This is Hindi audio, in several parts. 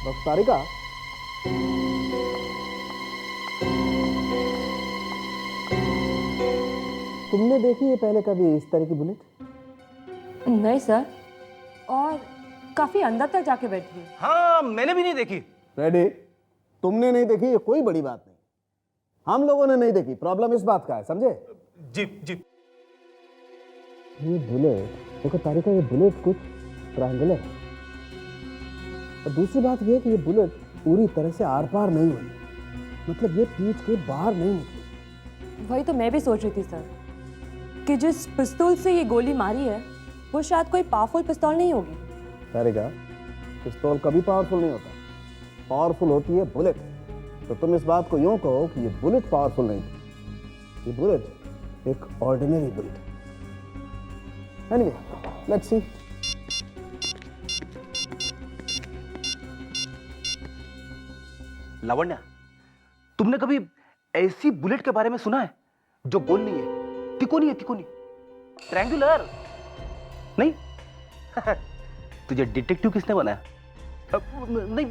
डॉक्टर तारिका, तुमने देखी है पहले कभी इस तरह की बुलेट? नहीं सर, और काफी अंदर तक जाके बैठी है। हाँ, मैंने भी नहीं देखी। रेडी, तुमने नहीं देखी ये कोई बड़ी बात नहीं, हम लोगों ने नहीं देखी। प्रॉब्लम इस बात का है, समझे? जी जी। ये बुलेट देखो तारिका, ये बुलेट कुछ ट्रायंगुलर है, और दूसरी बात ये है कि ये बुलेट पूरी तरह से आर पार नहीं हुई, मतलब ये पीठ के बाहर नहीं निकली। वही तो मैं भी सोच रही थी सर, कि जिस पिस्तौल से ये गोली मारी है वो शायद कोई पावरफुल पिस्तौल नहीं होगी। तारिका, पिस्तौल कभी पावरफुल नहीं होता, पावरफुल होती है बुलेट। तो तुम इस बात को यूं कहो कि ये बुलेट पावरफुल नहीं थी, ये बुलेट एक ऑर्डिनरी बुलेट है। Anyway, let's see. लावण्या, तुमने कभी ऐसी बुलेट के बारे में सुना है जो गोल नहीं है, तिकोनी है, तिकोनी, ट्रायंगुलर नहीं? तुझे डिटेक्टिव किसने बनाया? नहीं,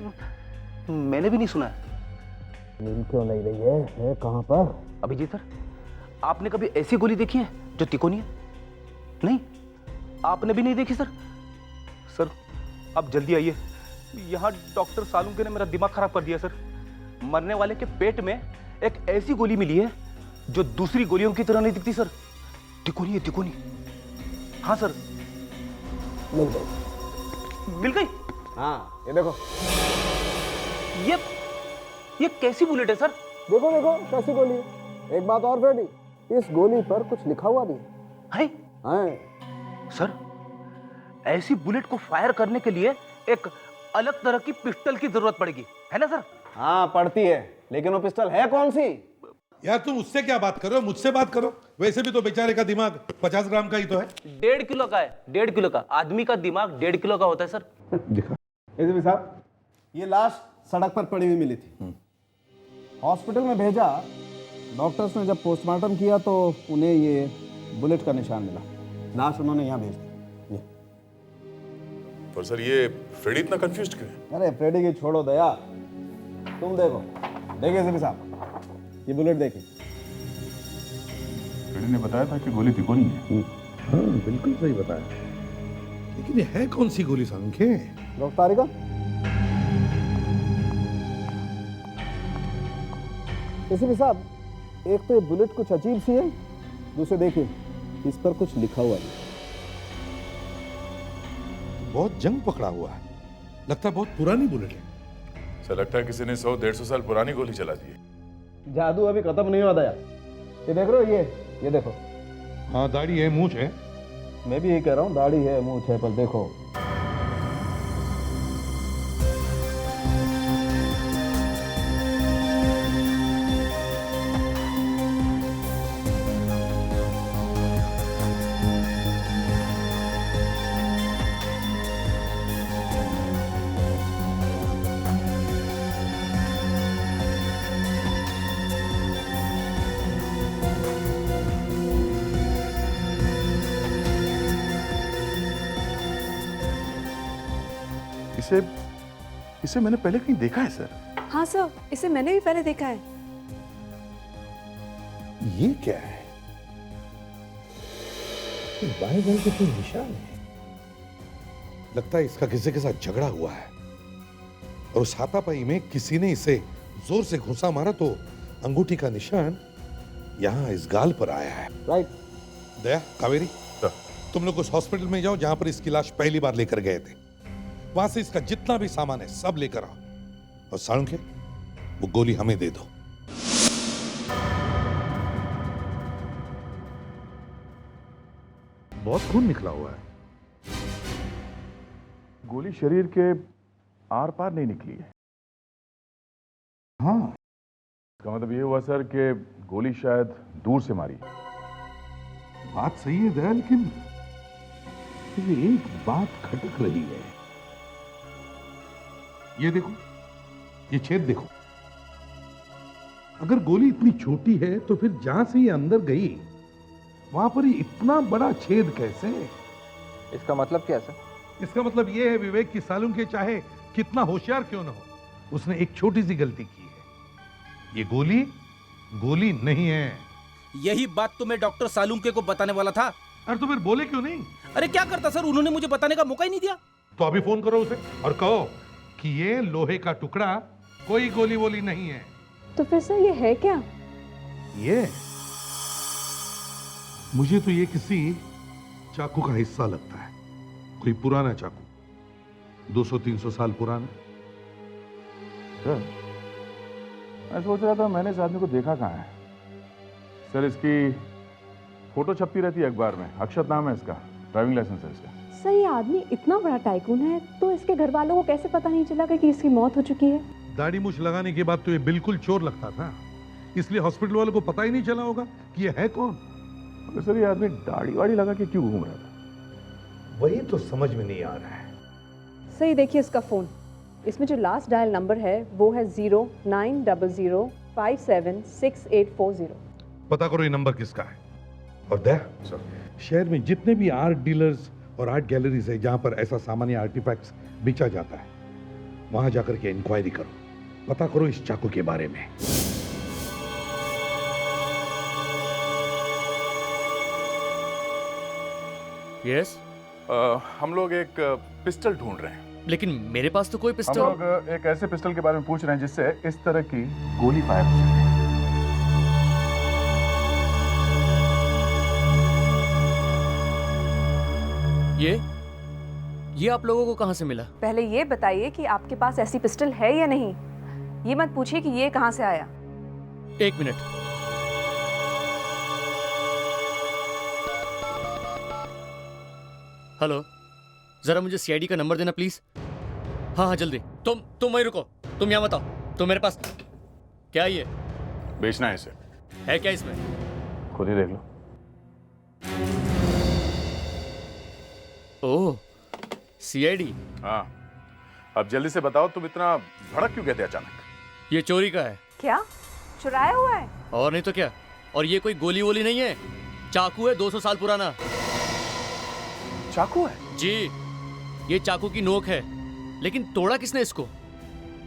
मैंने भी नहीं सुना है। नींद क्यों नहीं रही है कहां पर? अभिजीत सर, आपने कभी ऐसी गोली देखी है जो तिकोनी है? नहीं, आपने भी नहीं देखी सर? सर, आप जल्दी आइए, यहाँ डॉक्टर सालुंके ने मेरा दिमाग खराब कर दिया सर। मरने वाले के पेट में एक ऐसी गोली मिली है जो दूसरी गोलियों की तरह नहीं दिखती सर, तिकोनी है, तिकोनी। हाँ सर, मिल गई। मिल गई? हाँ, ये देखो, ये कैसी बुलेट है सर? देखो देखो कैसी गोली है। एक बात और फ्रेडी, इस गोली पर कुछ लिखा हुआ भी है? है। सर, ऐसी बुलेट को फायर करने के लिए एक अलग तरह की पिस्टल की जरूरत पड़ेगी, है ना सर? हाँ पड़ती है, लेकिन वो पिस्टल है कौन सी? यार तुम उससे क्या बात करो, मुझसे बात करो। वैसे भी तो बेचारे का दिमाग 50 ग्राम का ही तो है। 1.5 किलो का है, 1.5 किलो का। आदमी का दिमाग 1.5 किलो का होता है सर। दिखा। एसपी साहब, ये लाश सड़क पर पड़ी हुई मिली थी, हॉस्पिटल में भेजा। डॉक्टर्स ने जब पोस्टमार्टम किया तो उन्हें ये बुलेट का निशान मिला, लाश उन्होंने यहाँ भेज दी। पर सर, ये फ्रेडी इतना कंफ्यूज्ड क्यों है? अरे फ्रेडी की छोड़ो दया, तुम देखो, देखिए एसपी साहब, ये बुलेट देखिए। फ्रेडी ने बताया था कि गोली तिकोनी है। हाँ बिल्कुल सही बताया, लेकिन ये है कौन सी गोली संख्या? डॉक्टर तारिका, एसपी साहब, एक तो ये बुलेट कुछ अजीब सी है, दूसरे देखिए इस पर कुछ लिखा हुआ है। बहुत जंग पकड़ा हुआ है, लगता है बहुत पुरानी बुलेट है। सर, लगता है किसी ने 100-150 साल पुरानी गोली चला दी है। जादू अभी खत्म नहीं हुआ दया। ये देख रहे हो, ये देखो। हाँ दाढ़ी है, मूंछ है। मैं भी यही कह रहा हूँ, दाढ़ी है, मूंछ है, पर देखो। इसे मैंने पहले कहीं देखा है सर। हाँ सर, इसे मैंने भी पहले देखा है। ये क्या है? बाएं गल के कोई निशान है, लगता है इसका किसी के साथ झगड़ा हुआ है, और उस हाथापाई में किसी ने इसे जोर से घुसा मारा तो अंगूठी का निशान यहाँ इस गाल पर आया है। राइट। दया, कावेरी, तुम लोग उस हॉस्पिटल में जाओ जहां पर इसकी लाश पहली बार लेकर गए थे। वहां से इसका जितना भी सामान है सब लेकर आओ, और सालुंके, वो गोली हमें दे दो। बहुत खून निकला हुआ है। गोली शरीर के आर पार नहीं निकली है। हाँ, इसका मतलब ये हुआ सर कि गोली शायद दूर से मारी। बात सही है दया, लेकिन एक बात खटक रही है। ये देखो, ये छेद देखो। अगर गोली इतनी छोटी है तो फिर जहां से ये अंदर गई वहां पर ये इतना बड़ा छेद कैसे? इसका मतलब क्या है सर? इसका मतलब ये है विवेक की सालुंके चाहे कितना होशियार क्यों ना हो, उसने एक छोटी सी गलती की है। ये गोली गोली नहीं है। यही बात तो मैं डॉक्टर सालुंके को बताने वाला था। अरे तो फिर बोले क्यों नहीं? अरे क्या करता सर, उन्होंने मुझे बताने का मौका ही नहीं दिया। तो अभी फोन करो उसे और कहो कि ये लोहे का टुकड़ा कोई गोली वोली नहीं है। तो फिर सर ये है क्या? ये मुझे तो ये किसी चाकू का हिस्सा लगता है, कोई पुराना चाकू, 200-300 साल पुराना। सर मैं सोच रहा था मैंने इस आदमी को देखा कहाँ है। सर इसकी फोटो छपती रहती है अखबार में, अक्षत नाम है इसका, ड्राइविंग लाइसेंस है इसका। सर ये आदमी इतना बड़ा टाइकून है तो इसके घर वालों को कैसे पता नहीं चला कि इसकी मौत हो चुकी है? दाढ़ी मूछ लगाने के बाद तो ये बिल्कुल चोर लगता था, इसलिए हॉस्पिटल वालों को पता ही नहीं चला होगा कि ये है कौन। मगर सर ये आदमी दाढ़ी वाड़ी लगा के क्यों घूम रहा था? वही तो समझ में नहीं आ रहा है। सर ये देखिए इसका फोन, इसमें जो लास्ट डायल नंबर है वो है 0900576840। पता करो ये नंबर किसका है। और दे सर शहर में जितने भी आर्ट डीलर्स और आर्ट गैलरीज है जहां पर ऐसा सामान्य आर्टिफैक्ट्स बेचा जाता है, वहां जाकर के इंक्वायरी करो, पता करो इस चाकू के बारे में। यस हम लोग एक पिस्टल ढूंढ रहे हैं। लेकिन मेरे पास तो कोई हम पिस्टल। लोग एक ऐसे पिस्टल के बारे में पूछ रहे हैं जिससे इस तरह की गोली फायर हो सके। ये आप लोगों को कहां से मिला? पहले ये बताइए कि आपके पास ऐसी पिस्टल है या नहीं। ये मत पूछिए कि ये कहां से आया। एक मिनट। हेलो, जरा मुझे सीआईडी का नंबर देना प्लीज। हाँ हाँ जल्दी। तुम वहीं रुको, तुम यहाँ बताओ। तुम मेरे पास क्या ये बेचना है इसे। है क्या इसमें? खुद ही देख लो। ओह सीआईडी। हाँ अब जल्दी से बताओ, तुम इतना भड़क क्यों कहते अचानक? ये चोरी का है। क्या चुराया हुआ है? और नहीं तो क्या। और ये कोई गोली वोली नहीं है, चाकू है 200 साल पुराना। चाकू है? जी, ये चाकू की नोक है, लेकिन तोड़ा किसने इसको?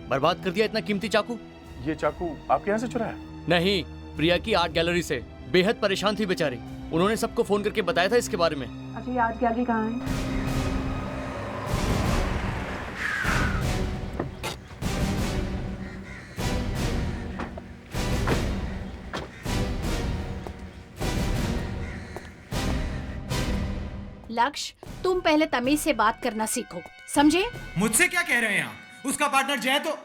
बर्बाद कर दिया इतना कीमती चाकू। ये चाकू आपके यहाँ से चुराया? नहीं, प्रिया की आर्ट गैलरी से। बेहद परेशान थी बेचारी, उन्होंने सबको फोन करके बताया था इसके बारे में। अच्छा ये आर्ट गैलरी कहाँ है? लक्ष्य, तुम पहले तमीज से बात करना सीखो, समझे? मुझसे क्या कह रहे हैं आप? उसका पार्टनर जय तो।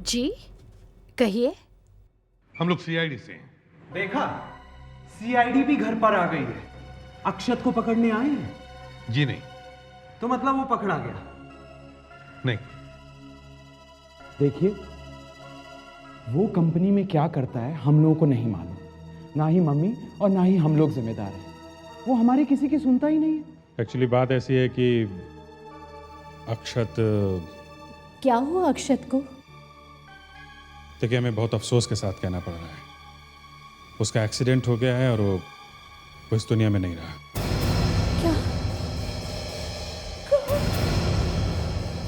जी कहिए। हम लोग सीआईडी से हैं। देखा, सीआईडी भी घर पर आ गई है। अक्षत को पकड़ने आए हैं? जी नहीं। तो मतलब वो पकड़ा गया? नहीं। देखिए, वो कंपनी में क्या करता है हम लोगों को नहीं मालूम, ना ही मम्मी और ना ही हम लोग जिम्मेदार हैं। वो हमारी किसी की सुनता ही नहीं है। एक्चुअली बात ऐसी है कि अक्षत, क्या हुआ अक्षत को? देखिए हमें बहुत अफसोस के साथ कहना पड़ रहा है, उसका एक्सीडेंट हो गया है और वो इस दुनिया में नहीं रहा। क्या?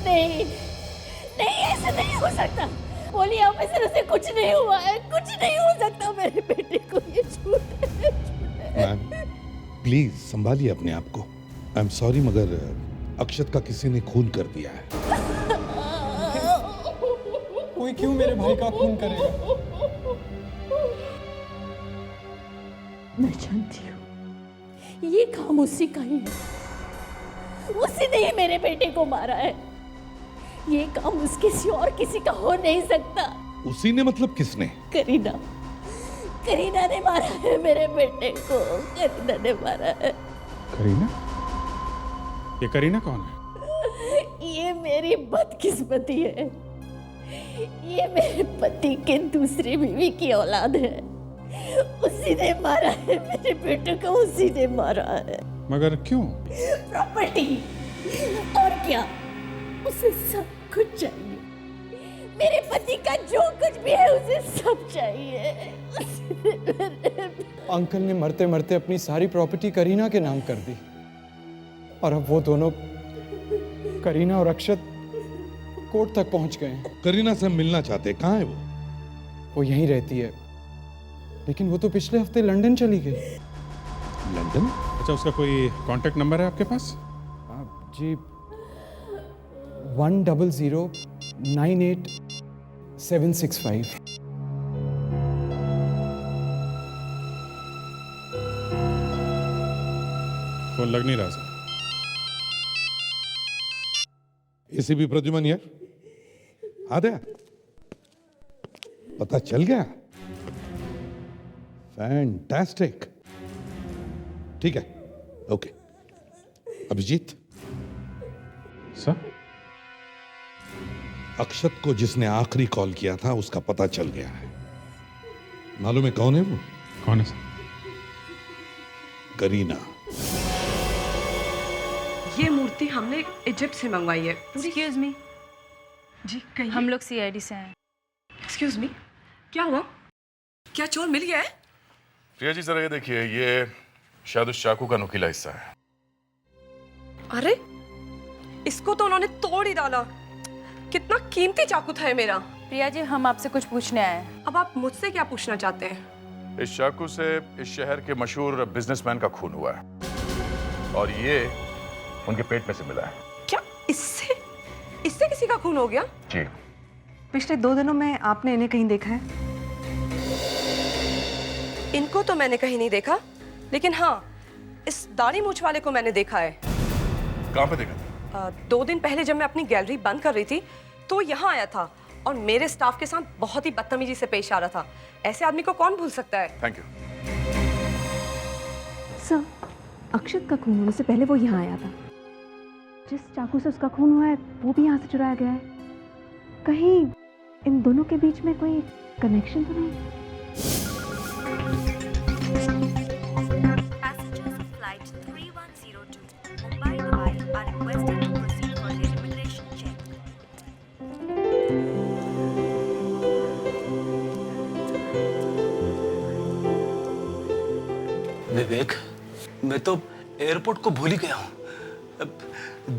नहीं नहीं, ऐसा नहीं हो सकता। बोलिए ऑफिसर, उसे कुछ नहीं हुआ है, कुछ नहीं हो सकता। मेरे बेटे को ये छूट है। मैम प्लीज संभालिए अपने आप को। आई एम सॉरी मगर अक्षत का किसी ने खून कर दिया है। कोई क्यों मेरे भाई का खून करेगा? मैं जानती हूँ ये काम उसी का ही है। उसी ने ही मेरे बेटे को मारा है। ये काम उसके सिवा और किसी का हो नहीं सकता। उसी ने मतलब किसने? करीना, करीना ने मारा है मेरे बेटे को। करीना ने मारा है। करीना? ये करीना कौन है? ये मेरी बदकिस्मती है। ये मेरे पति के दूसरी बीवी की औलाद है। उसी ने मारा है मेरे बेटे को, उसी ने मारा है। मगर क्यों? प्रॉपर्टी, और क्या? उसे सब कुछ चाहिए। मेरे पति का जो कुछ भी है उसे सब चाहिए। अंकल ने मरते मरते अपनी सारी प्रॉपर्टी करीना के नाम कर दी। और अब वो दोनों करीना और अक्षत कोर्ट तक पहुंच गए हैं। करीना से हम मिलना चाहते हैं, कहाँ है वो? वो यहीं रहती है, लेकिन वो तो पिछले हफ्ते लंदन चली गई। लंदन? अच्छा, उसका कोई कांटेक्ट नंबर है आपके पास? जी 1009876 फोन लग नहीं रहा सर। एसीपी प्रद्युमन यार, आ गया? पता चल गया? फैंटास्टिक। ठीक है, ओके। अभिजीत सर, अक्षत को जिसने आखिरी कॉल किया था उसका पता चल गया है। मालूम है कौन है वो? कौन है सर? करीना। ये मूर्ति हमने इजिप्ट से मंगवाई है। एक्सक्यूज मी जी कहिए। हम लोग सीआईडी से हैं। एक्सक्यूज मी, क्या हुआ? क्या चोर मिल गया है? प्रिया जी जरा ये देखिए, ये शायद उस चाकू का नुकीला हिस्सा है। अरे इसको तो उन्होंने तोड़ ही डाला। कितना कीमती चाकू था ये मेरा। प्रिया जी, हम आपसे कुछ पूछने आए हैं। अब आप मुझसे क्या पूछना चाहते हैं? इस चाकू से इस शहर के मशहूर बिजनेसमैन का खून हुआ है और ये उनके पेट में से मिला है। क्या इससे किसी का खून हो गया? जी। पिछले 2 दिनों में आपने इन्हें कहीं देखा है? इनको तो मैंने कहीं नहीं देखा, लेकिन हाँ, इस दाढ़ी मूंछ वाले को मैंने देखा है। कहाँ पे देखा था? 2 दिन पहले जब मैं अपनी गैलरी बंद कर रही थी तो यहाँ आया था और मेरे स्टाफ के साथ बहुत ही बदतमीजी से पेश आ रहा था। ऐसे आदमी को कौन भूल सकता है? Thank you. सर, अक्षत का खून होने से पहले वो यहाँ आया था। जिस चाकू से उसका खून हुआ है वो भी यहाँ से चुराया गया है। कहीं इन दोनों के बीच में कोई कनेक्शन तो नहीं? विवेक, मैं तो एयरपोर्ट को भूल ही गया हूँ।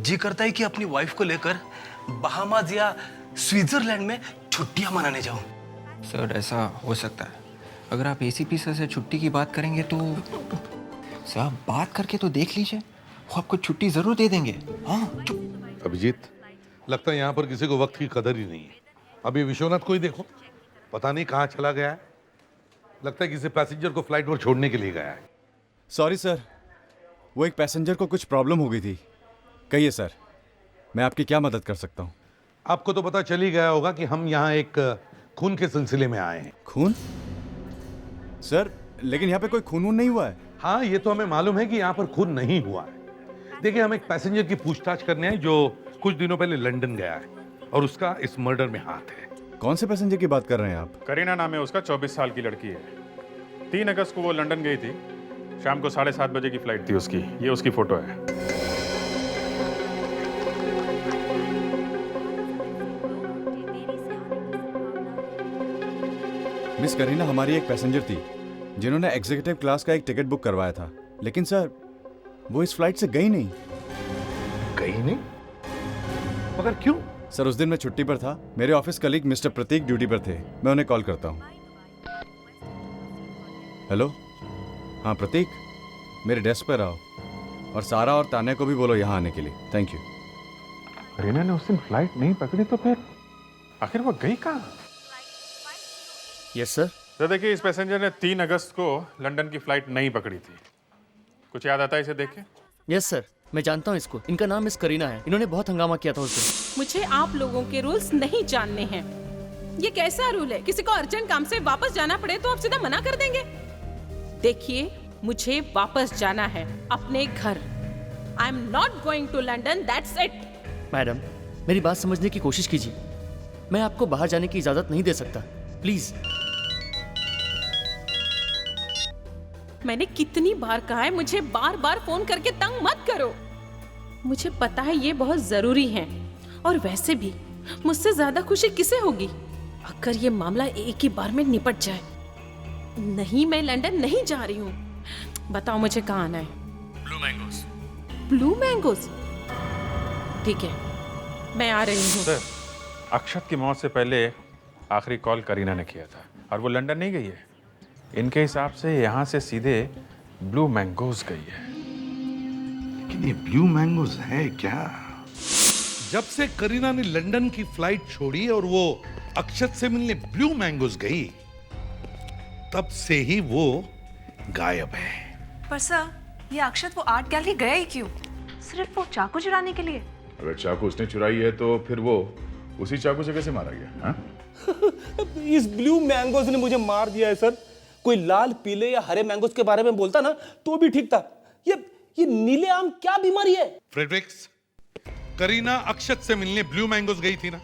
जी करता है कि अपनी वाइफ को लेकर बहामास या स्विट्जरलैंड में छुट्टियां मनाने जाऊं। सर, ऐसा हो सकता है। अगर आप एसीपी सर से छुट्टी की बात करेंगे तो सर, आप बात करके तो देख लीजिए, वो आपको छुट्टी जरूर दे देंगे। हाँ, चुप। अभिजीत, लगता है यहाँ पर किसी को वक्त की कदर ही नहीं है। अभी विश्वनाथ को ही देखो, पता नहीं कहाँ चला गया है। लगता है किसी पैसेंजर को फ्लाइट पर छोड़ने के लिए गया है। सॉरी सर, वो एक पैसेंजर को कुछ प्रॉब्लम हो गई थी। कहिए सर, मैं आपकी क्या मदद कर सकता हूँ? आपको तो पता चल ही गया होगा कि हम यहाँ एक खून के सिलसिले में आए हैं। खून? सर, लेकिन यहाँ पे कोई खून नहीं हुआ है। हाँ, ये तो हमें मालूम है कि यहाँ पर खून नहीं हुआ है। देखिए, हम एक पैसेंजर की पूछताछ करने आए जो कुछ दिनों पहले लंदन गया है और उसका इस मर्डर में हाथ है। कौन से पैसेंजर की बात कर रहे हैं आप? करीना नाम है उसका, 24 साल की लड़की है। 3 अगस्त को वो लंदन गई थी। शाम को 7:30 बजे की फ्लाइट थी उसकी। ये उसकी फोटो है। मिस करीना हमारी एक पैसेंजर थी जिन्होंने एग्जीक्यूटिव क्लास का एक टिकट बुक करवाया था, लेकिन सर वो इस फ्लाइट से गई नहीं। गई नहीं? मगर क्यों? सर, उस दिन मैं छुट्टी पर था। मेरे ऑफिस कलीग मिस्टर प्रतीक ड्यूटी पर थे। मैं उन्हें कॉल करता हूँ। हेलो, हाँ प्रतीक, मेरे डेस्क पर आओ और सारा और तान्या को भी बोलो यहाँ आने के लिए। Thank you. करीना ने उस दिन फ्लाइट नहीं पकड़ी तो फिर आखिर वो गई कहाँ? Yes sir. तो देखिए, इस पैसेंजर ने 3 अगस्त को लंदन की फ्लाइट नहीं पकड़ी थी। कुछ याद आता है इसे देख के? यस सर, मैं जानता हूँ इसको। इनका नाम मिस करीना है। इन्होंने बहुत हंगामा किया था उस दिन। मुझे आप लोगों के रूल्स नहीं जानने हैं। ये कैसा रूल है? किसी को अर्जेंट काम से वापस जाना पड़े तो आप सीधा मना कर देंगे? देखिए, मुझे वापस जाना है अपने घर। I am not going to London, that's it. Madam, मेरी बात समझने की कोशिश कीजिए। मैं आपको बाहर जाने की इजाजत नहीं दे सकता, प्लीज। मैंने कितनी बार कहा है, मुझे बार बार फोन करके तंग मत करो। मुझे पता है ये बहुत जरूरी है, और वैसे भी मुझसे ज्यादा खुशी किसे होगी अगर ये मामला एक ही बार में निपट जाए। नहीं, मैं लंदन नहीं जा रही हूँ। बताओ मुझे कहाँ आना है? Blue mangoes. Blue mangoes? ठीक है, मैं आ रही हूँ। सर, अक्षत की मौत से पहले आखिरी कॉल करीना ने किया था और वो लंदन नहीं गई है। इनके हिसाब से यहाँ से सीधे ब्लू मैंगोज गई है। लेकिन ये ब्लू मैंगोज है क्या? जब से करीना ने लंदन की फ्लाइट छोड़ी और वो अक्षत से मिलने ब्लू मैंगोज गई, तब से ही वो गायब है। पर सर, ये अक्षत वो आर्ट गैलरी गया ही क्यों? सिर्फ वो चाकू चुराने के लिए? अगर चाकू उसने चुराई है तो फिर वो उसी चाकू से कैसे मारा गया? हाँ? इस ब्लू मैंगोज ने मुझे मार दिया है सर। कोई लाल, पीले या हरे मैंगोज के बारे में बोलता ना तो भी ठीक था। ये नीले आम क्या बीमारी है? फ्रेडरिक्स, करीना अक्षत से मिलने ब्लू मैंगोज गई थी ना?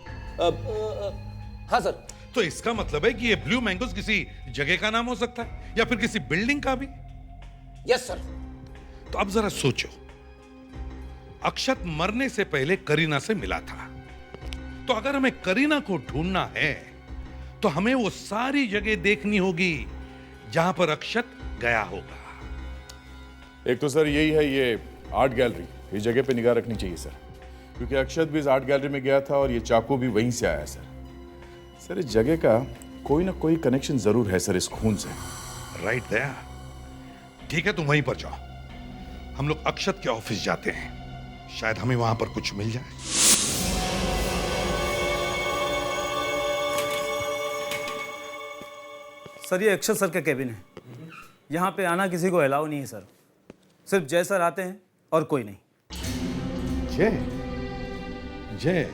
हाँ सर। तो इसका मतलब है कि ये ब्लू मैंगोज किसी जगह का नाम हो सकता है या फिर किसी बिल्डिंग का भी। Yes sir. तो अब जरा सोचो, अक्षत मरने से पहले करीना से मिला था, तो अगर हमें करीना को ढूंढना है तो हमें वो सारी जगह देखनी होगी जहां पर अक्षत गया होगा। एक तो सर यही है, ये आर्ट गैलरी, इस जगह पे निगाह रखनी चाहिए सर, क्योंकि अक्षत भी इस आर्ट गैलरी में गया था और ये चाकू भी वहीं से आया सर। सर इस जगह का कोई ना कोई कनेक्शन जरूर है सर इस खून से। राइट दया। ठीक है, तुम वहीं पर जाओ, हम लोग अक्षत के ऑफिस जाते हैं, शायद हमें वहां पर कुछ मिल जाए। सर ये अक्षत सर का केबिन है। यहाँ पे आना किसी को अलाउ नहीं है सर, सिर्फ जय सर आते हैं और कोई नहीं। जय? जय,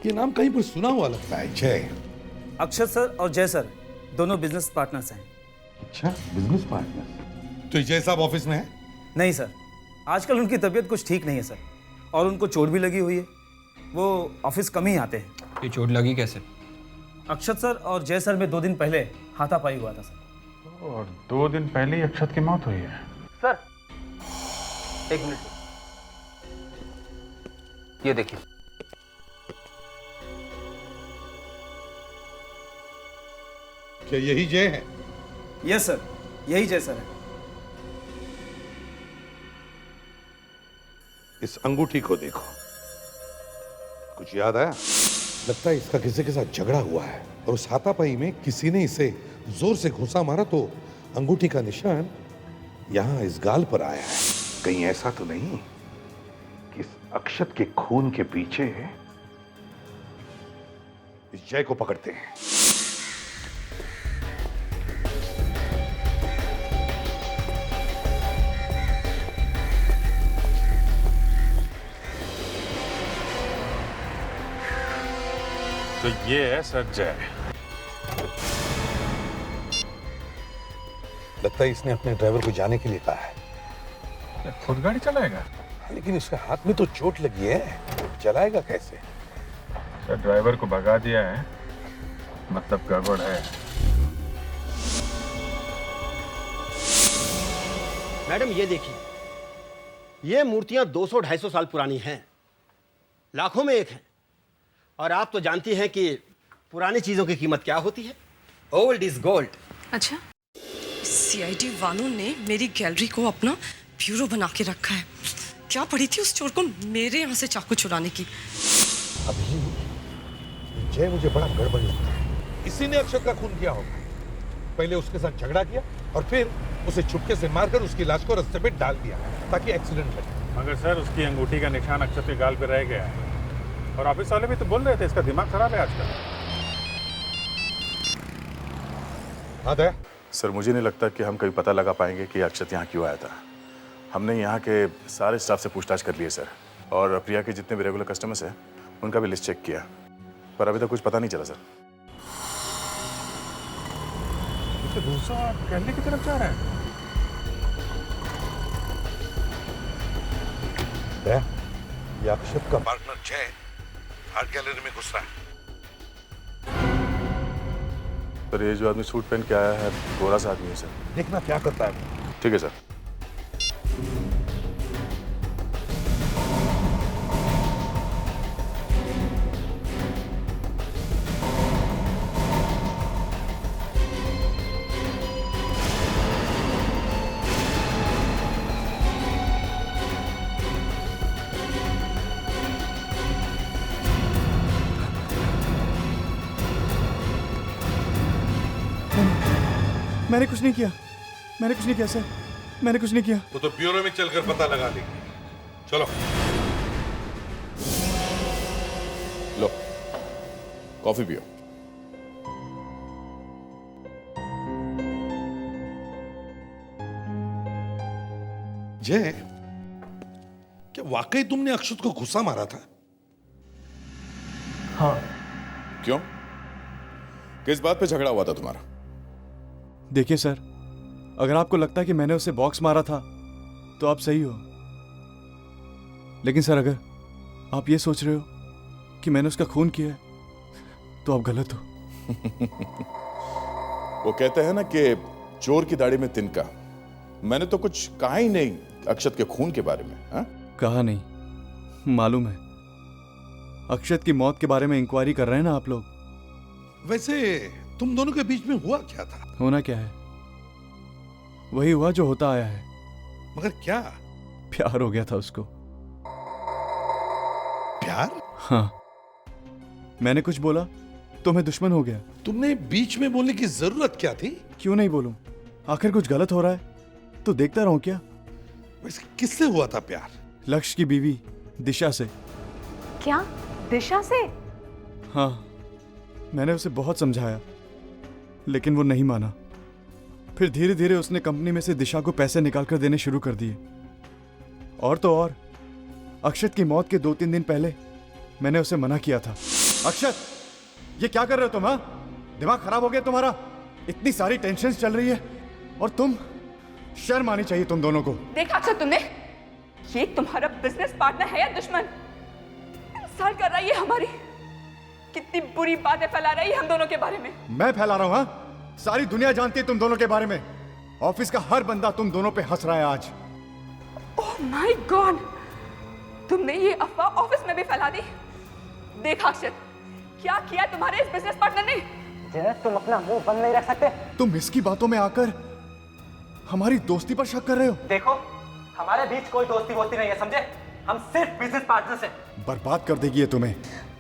ये नाम कहीं पर सुना हुआ लगता है। जय? अक्षत सर और जय सर दोनों बिजनेस पार्टनर्स हैं। अच्छा, बिजनेस पार्टनर। तो जय साहब ऑफिस में है? नहीं सर, आजकल उनकी तबीयत कुछ ठीक नहीं है सर, और उनको चोट भी लगी हुई है, वो ऑफिस कम ही आते हैं। ये चोट लगी कैसे? अक्षत सर और जय सर में 2 दिन पहले हाथापाई हुआ था सर। और 2 दिन पहले ही अक्षत की मौत हुई है। सर एक मिनट, ये देखिए। क्या यही जय है? यस सर, यही जय सर है। इस अंगूठी को देखो, कुछ याद आया? लगता है इसका किसी के साथ झगड़ा हुआ है और उस हाथापाई में किसी ने इसे जोर से घुसा मारा तो अंगूठी का निशान यहां इस गाल पर आया है। कहीं ऐसा तो नहीं कि इस अक्षत के खून के पीछे इस जय को पकड़ते हैं? तो ये है सर जय। लगता है इसने अपने ड्राइवर को जाने के लिए कहा है। खुद गाड़ी चलाएगा? लेकिन इसके हाथ में तो चोट लगी है, चलाएगा कैसे? सर ड्राइवर को भगा दिया है, मतलब गड़बड़ है। मैडम ये देखिए, ये मूर्तियां 200-250 साल पुरानी हैं, लाखों में एक है, और आप तो जानती हैं कि पुरानी चीजों की कीमत क्या होती है। Old is gold. अच्छा, सीआईडी वालों ने मेरी गैलरी को अपना ब्यूरो बना के रखा है। क्या पड़ी थी उस चोर को मेरे यहाँ से चाकू चुराने की। अभी जय मुझे बड़ा गड़बड़ लगता है। इसी ने अक्षत का खून किया होगा। पहले उसके साथ झगड़ा किया और फिर उसे चुपके से मारकर उसकी लाश को रास्ते पे डाल दिया ताकि एक्सीडेंट लगे। मगर सर उसकी अंगूठी का निशान अक्षत के गाल पे रह गया है और ऑफिस वाले भी तो बोल रहे थे इसका दिमाग खराब है आजकल। हाँ दया? सर मुझे नहीं लगता कि हम कभी पता लगा पाएंगे कि अक्षत यहाँ क्यों आया था। हमने यहाँ के सारे स्टाफ से पूछताछ कर लिए सर, और प्रिया के जितने भी रेगुलर कस्टमर्स हैं उनका भी लिस्ट चेक किया, पर अभी तक कुछ पता नहीं चला सर। तो दूसरा गैलरी की तरफ जा रहा है। दया, ये अक्षत का पार्टनर जय आर्ट गैलरी में घुस रहा है। सर ये जो आदमी सूट पहन के आया है गोरा सा आदमी है सर। देखना क्या करता है। ठीक है सर। मैंने कुछ नहीं किया, मैंने कुछ नहीं किया सर, मैंने कुछ नहीं किया। वो तो ब्यूरो में चलकर पता लगा लेंगे। चलो लो कॉफी पियो। जय, क्या वाकई तुमने अक्षत को गुस्सा मारा था? हाँ। क्यों? किस बात पे झगड़ा हुआ था तुम्हारा? देखिए सर, अगर आपको लगता है कि मैंने उसे बॉक्स मारा था तो आप सही हो, लेकिन सर अगर आप ये सोच रहे हो कि मैंने उसका खून किया है तो आप गलत हो। वो कहते हैं ना कि चोर की दाढ़ी में तिनका। मैंने तो कुछ कहा ही नहीं अक्षत के खून के बारे में। हा? कहा नहीं, मालूम है। अक्षत की मौत के बारे में इंक्वायरी कर रहे हैं ना आप लोग। वैसे तुम दोनों के बीच में हुआ क्या था? होना क्या है, वही हुआ जो होता आया है। मगर क्या? प्यार हो गया था उसको। प्यार? हाँ, मैंने कुछ बोला तो मैं दुश्मन हो गया। तुमने बीच में बोलने की जरूरत क्या थी? क्यों नहीं बोलूं, आखिर कुछ गलत हो रहा है तो देखता रहूं क्या। वैसे किससे हुआ था प्यार? लक्ष्य की बीवी दिशा से। क्या? दिशा से? हाँ, मैंने उसे बहुत समझाया लेकिन वो नहीं माना। फिर धीरे धीरे उसने कंपनी में से दिशा को पैसे निकालकर देने शुरू कर दिए। और तो और अक्षत की मौत के 2-3 दिन पहले मैंने उसे मना किया था। अक्षत, ये क्या कर रहे हो तुम? हाँ, दिमाग खराब हो गया तुम्हारा? इतनी सारी टेंशन चल रही है और तुम, शर्म आनी चाहिए तुम दोनों को। देखा अक्षत तुमने, ये तुम्हारा बिजनेस पार्टनर है या दुश्मन? इंसल्ट कर रही है हमारी, कितनी बुरी बातें फैला रही है हम दोनों के बारे में। मैं फैला रहा हूं? हाँ, सारी दुनिया जानती है तुम दोनों के बारे में। ऑफिस का हर बंदा तुम दोनों पे हंस रहा है आज। ओह माय गॉड, तुमने ये अफवाह ऑफिस में भी फैला दी। देखा अक्षत, क्या किया तुम्हारे इस बिजनेस पार्टनर ने? जय, तुम अपना मुंह बंद नहीं रख सकते? तुम इसकी बातों में आकर हमारी दोस्ती पर शक कर रहे हो। देखो, हमारे बीच कोई दोस्ती वोस्ती नहीं है, समझे? हम सिर्फ बिजनेस पार्टनर्स हैं। बर्बाद कर देगी ये तुम्हें।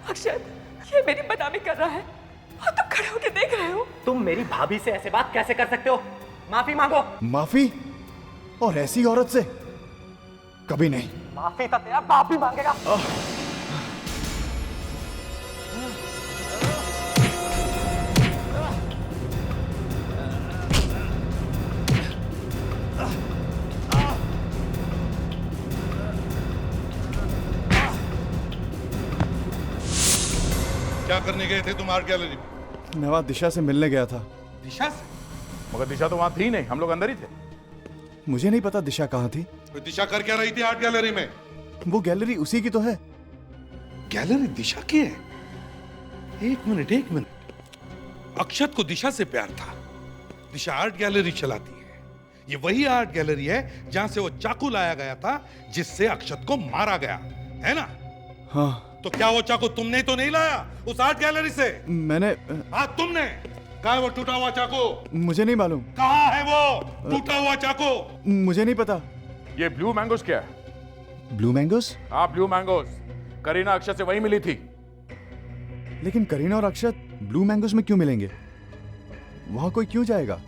अक्षत, ये मेरी बदनामी कर रहा है और तुम खड़े होकर देख रहे हो। तुम मेरी भाभी से ऐसे बात कैसे कर सकते हो? माफी मांगो। माफी? और ऐसी औरत से? कभी नहीं। माफी तो तेरा बाप भी मांगेगा। क्या करने गए थे तुम आर्ट गैलरी में? मैं वहां दिशा से मिलने गया था। दिशा से? मगर दिशा तो वहां थी नहीं, हम लोग अंदर ही थे। मुझे नहीं पता दिशा कहाँ थी। तो दिशा कर क्या रही थी आर्ट गैलरी में? वो गैलरी उसी की तो है। गैलरी दिशा की है? एक मिनट। अक्षत को दिशा से प्यार था। दिशा आर्ट गैलरी चलाती है। ये वही आर्ट गैलरी है जहां से वो चाकू लाया गया था जिससे अक्षत को मारा गया, है ना? हाँ। तो क्या वो चाकू तुमने तो नहीं लाया उस आर्ट गैलरी से? मैंने। हाँ तुमने। कहाँ है वो टूटा हुआ चाकू? मुझे नहीं मालूम। कहाँ है वो टूटा हुआ चाकू? मुझे नहीं पता। ये ब्लू मैंगोस क्या है? Blue mangoes? हाँ, ब्लू मैंगोस। करीना अक्षत से वही मिली थी। लेकिन करीना और अक्षत ब्लू मैंगोस में क्यों मिलेंगे? वहां कोई क्यों जाएगा?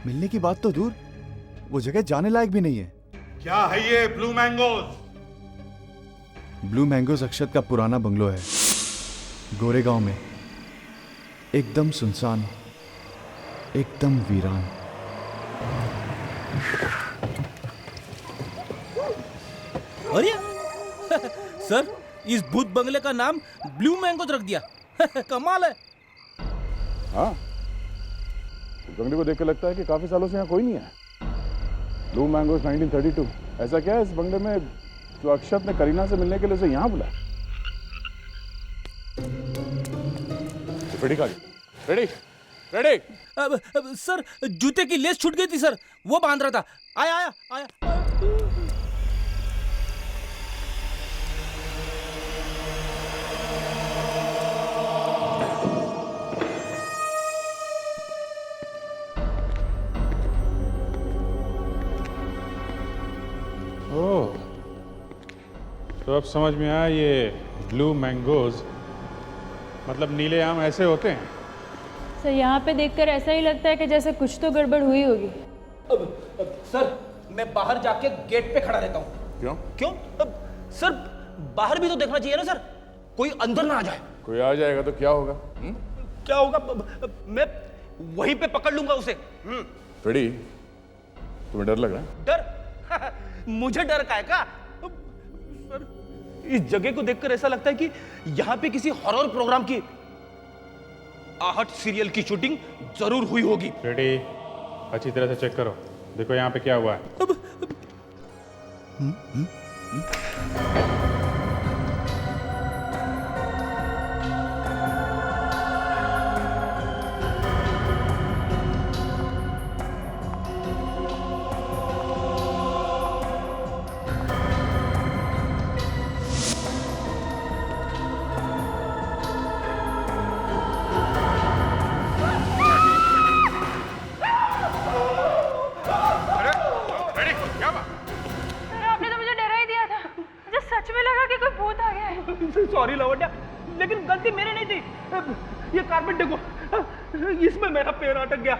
मिलने की बात तो दूर, वो जगह जाने लायक भी नहीं है। क्या है ये ब्लू मैंगोस? ब्लू मैंगोस अक्षत का पुराना बंगलो है, गोरेगांव में। एकदम सुनसान, एकदम वीरान। अरे सर, इस भूत बंगले का नाम ब्लू मैंगो रख दिया। कमाल है। हाँ, बंगले को देख के लगता है कि काफी सालों से यहाँ कोई नहीं है। Blue mangoes 1932। ऐसा क्या है इस बंगले में जो अक्षत ने करीना से मिलने के लिए उसे यहाँ बुलाया? रेडी गाड़ी, रेडी रेडी। सर, जूते की लेस छूट गई थी सर, वो बांध रहा था। आया आया आया। ओह, तो अब समझ में आया ये ब्लू मैंगोज मतलब नीले आम ऐसे होते हैं। सर यहाँ पे देखकर ऐसा ही लगता है कि जैसे कुछ तो गड़बड़ हुई होगी। सर मैं बाहर जाके गेट पे खड़ा रहता हूँ। क्यों? क्यों? सर बाहर भी तो देखना चाहिए ना सर, कोई अंदर ना आ जाए। कोई आ जाएगा तो क्या होगा? क्या होगा? मैं वहीं पे पकड़ लूंगा उसे। फ्रेडी, तुम्हें डर लग रहा है? डर? मुझे डर का है का? सर इस जगह को देखकर ऐसा लगता है कि यहाँ पे किसी हॉरर प्रोग्राम की आहट सीरियल की शूटिंग जरूर हुई होगी। रेडी, अच्छी तरह से चेक करो, देखो यहाँ पे क्या हुआ है। सॉरी लवंडा, लेकिन गलती मेरी नहीं थी। ये कारपेट देखो, इसमें मेरा पैर अटक गया।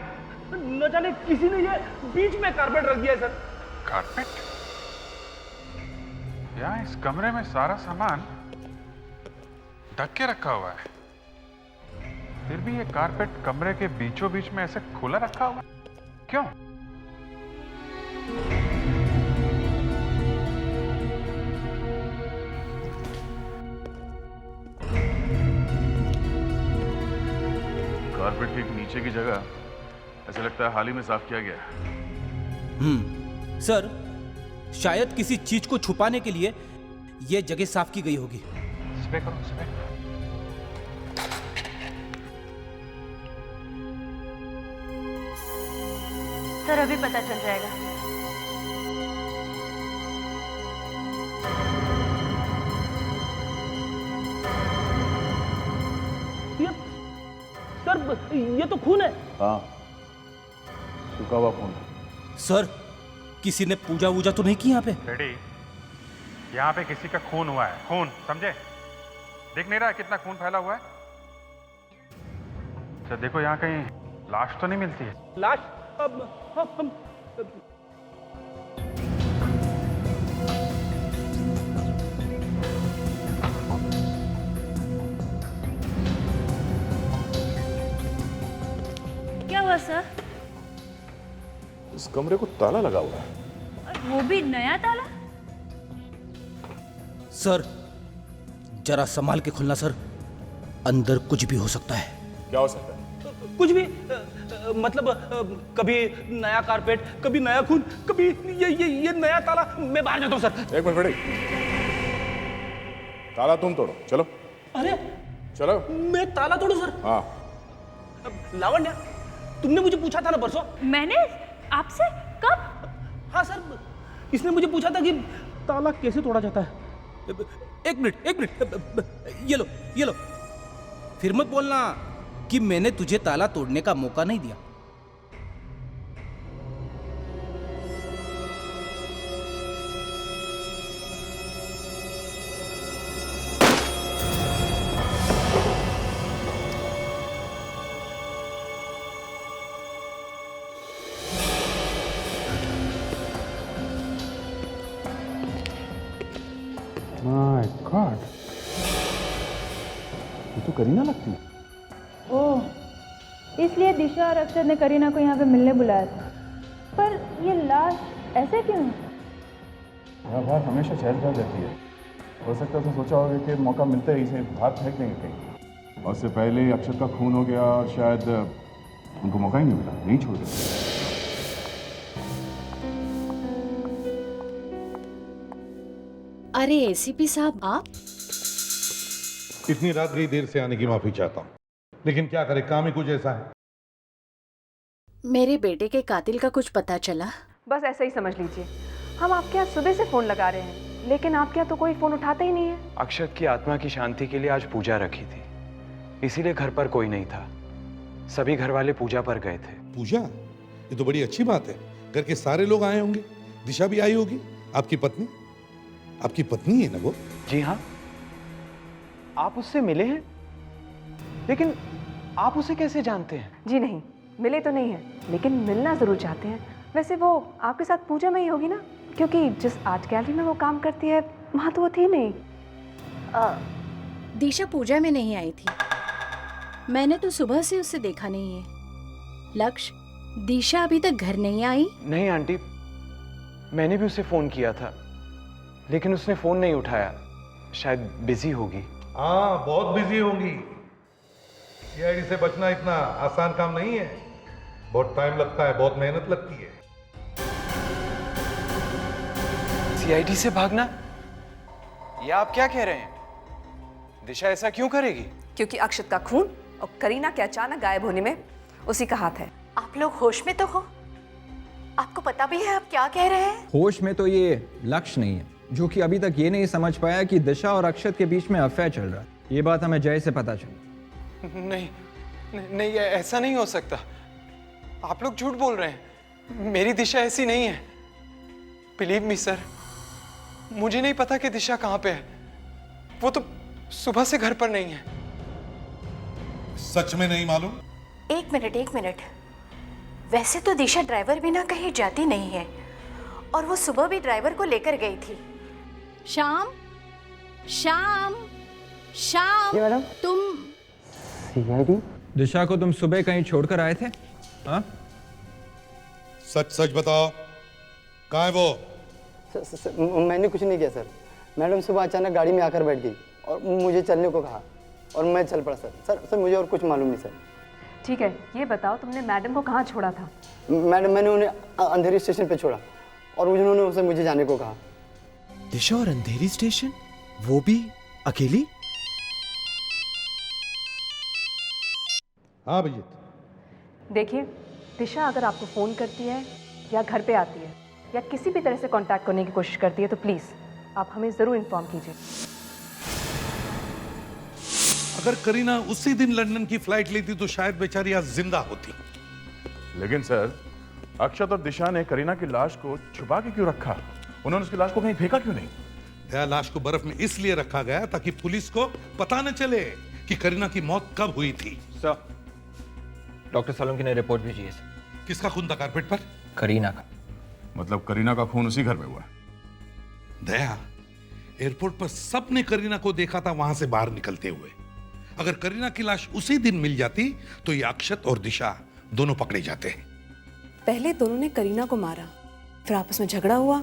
न जाने किसी ने ये बीच में कारपेट रख दिया है सर। कारपेट? यहाँ इस कमरे में सारा सामान ढक के रखा हुआ है, फिर भी ये कारपेट कमरे के बीचों बीच में ऐसे खुला रखा हुआ, क्यों? कारपेट के नीचे की जगह ऐसा लगता है हाल ही में साफ किया गया है। सर शायद किसी चीज को छुपाने के लिए यह जगह साफ की गई होगी। स्प्रे करो, स्प्रे। सर अभी पता चल जाएगा। सर ये तो खून है। हाँ, सूखा हुआ खून। सर किसी ने पूजा वूजा तो नहीं की यहाँ पे? रेडी, यहाँ पे किसी का खून हुआ है, खून, समझे? देख नहीं रहा है कितना खून फैला हुआ है? अच्छा देखो, यहाँ कहीं लाश तो नहीं मिलती है? लाश? क्या हुआ सर? इस कमरे को ताला लगा हुआ है। और वो भी नया ताला? सर जरा संभाल के खुलना सर, अंदर कुछ भी हो सकता है। क्या हो सकता है? कुछ भी, मतलब कभी नया कारपेट, कभी नया खून, कभी ये नया ताला। मैं बाहर जाता हूँ सर। एक मिनट बेटी, ताला तुम तोड़ो, चलो। अरे चलो। मैं ताला तोड़ू सर? हाँ। लावण्या, तुमने मुझे पूछा था ना परसों? मैंने आपसे? कब? हाँ सर, इसने मुझे पूछा था कि ताला कैसे तोड़ा जाता है। एक मिनट, ये लो। फिर मत बोलना कि मैंने तुझे ताला तोड़ने का मौका नहीं दिया। माय गॉड, ये तो करीना लगती है। ओह, इसलिए दिशा और अक्षर ने करीना को यहाँ पे मिलने बुलाया था। पर ये लाश ऐसे क्यों है? यहाँ बाहर हमेशा चहल-पहल रहती है। हो सकता है तो सोचा होगा कि मौका मिलते ही इसे बाहर फेंक देंगे कहीं। और उससे पहले अक्षर का खून हो गया और शायद उनको मौका ही नहीं मिला, नहीं छोड़ दिया। अरे एसीपी साहब, आप? इतनी रात गई, देर से आने की माफी चाहता हूँ, लेकिन क्या करें, काम ही कुछ ऐसा है। मेरे बेटे के कातिल का कुछ पता चला? बस ऐसा ही समझ लीजिए। हम आपके यहाँ सुबह से फोन लगा रहे हैं, लेकिन आपके यहाँ तो कोई फोन उठाता ही नहीं है। अक्षत की आत्मा की शांति के लिए आज पूजा रखी थी, इसीलिए घर पर कोई नहीं था। सभी घर वाले पूजा पर गए थे। पूजा? ये तो बड़ी अच्छी बात है। घर के सारे लोग आए होंगे, दिशा भी आई होगी। आपकी पत्नी? आपकी पत्नी है ना वो? जी हाँ, आप उससे मिले हैं, लेकिन आप उसे कैसे जानते हैं? जी नहीं, मिले तो नहीं है, लेकिन मिलना ज़रूर चाहते हैं। वैसे वो आपके साथ पूजा में ही होगी ना, क्योंकि जिस आर्ट गैलरी में वो काम करती है वहाँ तो वो थी नहीं। दिशा पूजा में नहीं आई थी, मैंने तो सुबह से उसे देखा नहीं है। लक्ष्य, दिशा अभी तक घर नहीं आई? नहीं आंटी, मैंने भी उसे फोन किया था, लेकिन उसने फोन नहीं उठाया। शायद बिजी होगी। हाँ, बहुत बिजी होंगी। सीआईडी से बचना इतना आसान काम नहीं है, बहुत टाइम लगता है, बहुत मेहनत लगती है। सीआईडी से भागना? ये आप क्या कह रहे हैं? दिशा ऐसा क्यों करेगी? क्योंकि अक्षत का खून और करीना के अचानक गायब होने में उसी का हाथ है। आप लोग होश में तो हो? आपको पता भी है आप क्या कह रहे हैं? होश में तो ये लक्ष्य नहीं है, जो कि अभी तक ये नहीं समझ पाया कि दिशा और अक्षत के बीच में अफेयर चल रहा है। ये बात हमें जय से पता चली। नहीं, नहीं, ऐसा नहीं हो सकता। आप लोग झूठ बोल रहे हैं। मेरी दिशा ऐसी नहीं है। बिलीव मी सर, मुझे नहीं पता कि दिशा कहाँ पे है। वो तो सुबह से घर पर नहीं है। सच में नहीं मालूम? एक मिनट। वैसे तो दिशा ड्राइवर बिना कहीं जाती नहीं है, और वो सुबह भी ड्राइवर को लेकर गई थी। श्याम, मैडम, तुम सीआईडी? दिशा को तुम सुबह कहीं छोड़कर आए थे? हाँ? सच बताओ, कहाँ है वो? मैंने कुछ नहीं किया सर। मैडम सुबह अचानक गाड़ी में आकर बैठ गई और मुझे चलने को कहा और मैं चल पड़ा सर। मुझे और कुछ मालूम नहीं सर। ठीक है, ये बताओ तुमने मैडम को कहाँ छोड़ा था? मैडम, मैंने उन्हें अंधेरी स्टेशन पे छोड़ा और उन्होंने उसे मुझे जाने को कहा। दिशा और अंधेरी स्टेशन, वो भी अकेली? हाँ अभिजीत। देखिए, दिशा अगर आपको फ़ोन करती है या घर पे आती है या किसी भी तरह से कांटेक्ट करने की कोशिश करती है तो प्लीज़ आप हमें ज़रूर इन्फॉर्म कीजिए। अगर करीना उसी दिन लंदन की फ्लाइट लेती तो शायद बेचारी आज जिंदा होती। लेकिन सर, अक्षत और दिशा ने करीना की लाश को छुपा के क्यों रखा? उन्होंने उसकी लाश को कहीं फेंका क्यों नहीं? दया, लाश को बर्फ में इसलिए रखा गया ताकि पुलिस को पता न चले कि करीना की मौत कब हुई थी। सर, डॉक्टर सालुंके ने रिपोर्ट भेजी है सर। किसका खून था कारपेट पर? करीना का। मतलब करीना का खून उसी घर में हुआ है? दया, एयरपोर्ट पर सबने करीना को देखा था वहां से बाहर निकलते हुए। अगर करीना की लाश उसी दिन मिल जाती तो ये अक्षत और दिशा दोनों पकड़े जाते हैं। पहले दोनों ने करीना को मारा, फिर आपस में झगड़ा हुआ,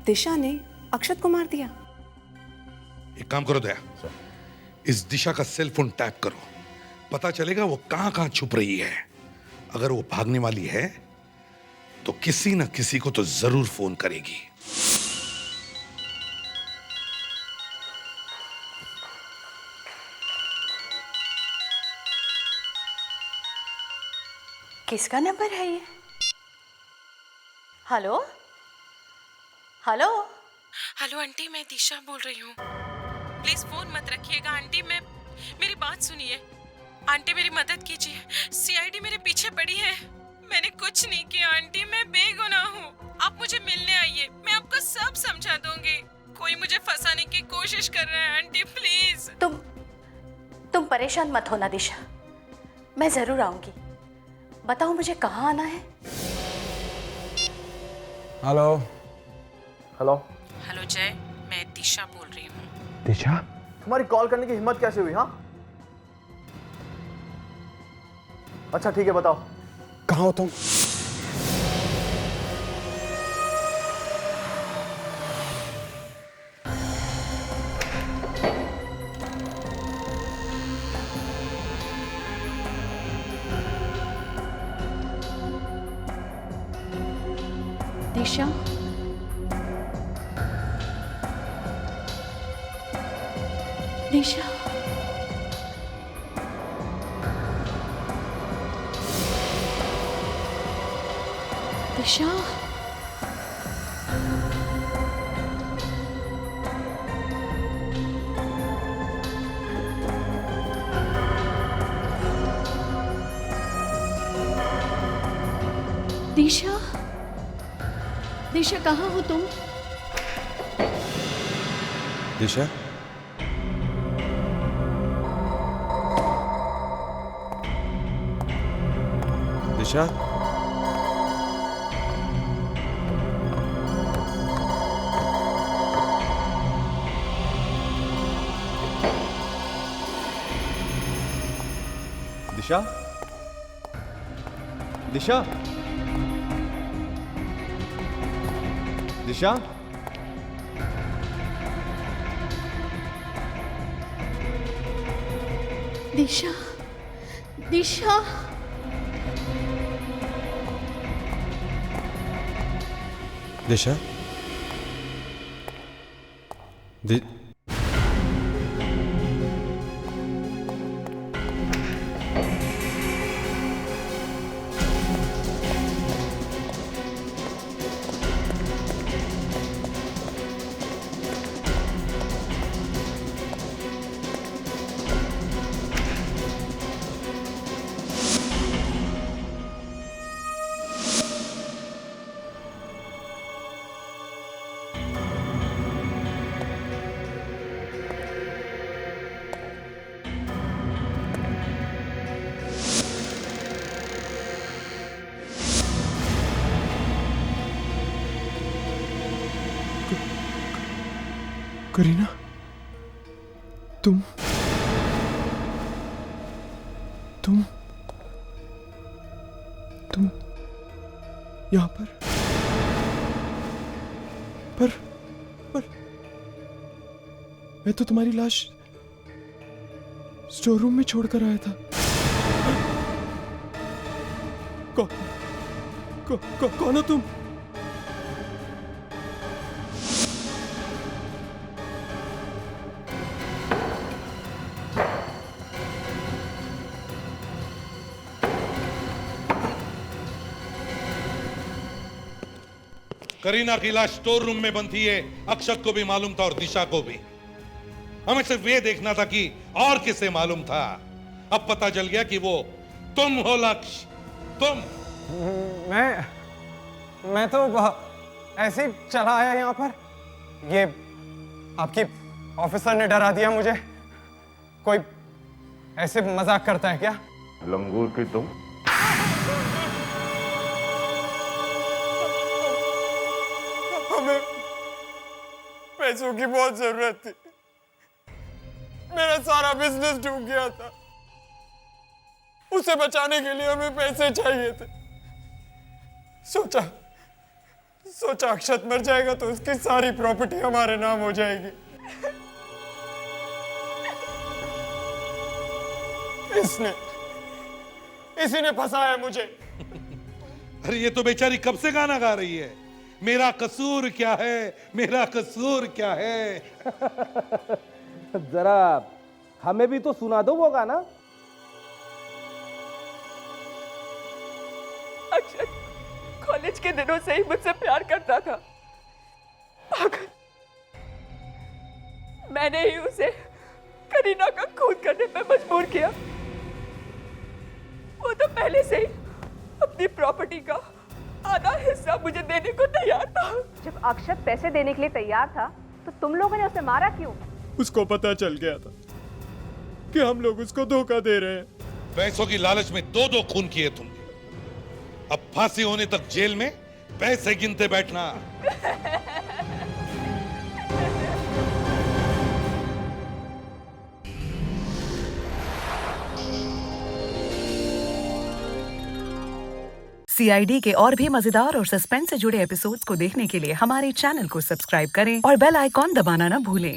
दिशा ने अक्षत को मार दिया। एक काम करो दया, इस दिशा का सेल फोन टैप करो, पता चलेगा वो कहां छुप रही है। अगर वो भागने वाली है तो किसी न किसी को तो जरूर फोन करेगी। किसका नंबर है ये? हेलो हेलो हेलो आंटी, मैं दिशा बोल रही हूँ। प्लीज फोन मत रखिएगा आंटी, मेरी बात सुनिए। आंटी मेरी मदद कीजिए, सीआईडी मेरे पीछे पड़ी है। मैंने कुछ नहीं किया आंटी, मैं बेगुनाह हूँ। आप मुझे मिलने आइए, मैं आपको सब समझा दूंगी। कोई मुझे फंसाने की कोशिश कर रहा है आंटी, प्लीज। तुम परेशान मत होना दिशा, मैं जरूर आऊंगी। बताओ मुझे कहाँ आना है? हेलो हेलो जय, मैं दिशा बोल रही हूँ। दिशा? तुम्हारी कॉल करने की हिम्मत कैसे हुई? हाँ, अच्छा ठीक है, बताओ कहाँ हो तुम? दिशा, दिशा, दिशा, दिशा, दिशा कहाँ हो तुम? दिशा? दिशा, दिशा, दिशा, दिशा, दिशा, दिशा, दिशा, करीना, तुम यहाँ पर मैं तो तुम्हारी लाश स्टोर रूम में छोड़कर आया था। कौन हो तुम? करीना की लाश स्टोर रूम में बंद थी, ये अक्षत को भी मालूम था और दिशा को भी। हमें सिर्फ ये देखना था कि और किसे मालूम था। अब पता चल गया कि वो तुम हो लक्ष्य, तुम। मैं तो ऐसे ही चला आया यहाँ पर। ये आपकी ऑफिसर ने डरा दिया मुझे। कोई ऐसे मजाक करता है क्या? लंगूर की तुम? हमें पैसों की बहुत जरूरत थी। मेरा सारा बिजनेस डूब गया था। उसे बचाने के लिए हमें पैसे चाहिए थे। सोचा अक्षत मर जाएगा तो उसकी सारी प्रॉपर्टी हमारे नाम हो जाएगी। इसी ने फंसाया मुझे। अरे ये तो बेचारी कब से गाना गा रही है, मेरा कसूर क्या है, मेरा कसूर क्या है। जरा हमें भी तो सुना दो वो गाना। अक्षत कॉलेज के दिनों से ही मुझसे प्यार करता था। अगर मैंने ही उसे करीना का खून करने पे मजबूर किया। वो तो पहले से ही अपनी प्रॉपर्टी का आधा हिस्सा मुझे देने को तैयार था। जब अक्षत पैसे देने के लिए तैयार था तो तुम लोगों ने उसे मारा क्यों? उसको पता चल गया था कि हम लोग उसको धोखा दे रहे हैं। पैसों की लालच में दो खून किए तुमने। अब फांसी होने तक जेल में पैसे गिनते बैठना। CID के और भी मजेदार और सस्पेंस से जुड़े एपिसोड्स को देखने के लिए हमारे चैनल को सब्सक्राइब करें और बेल आइकॉन दबाना ना भूलें।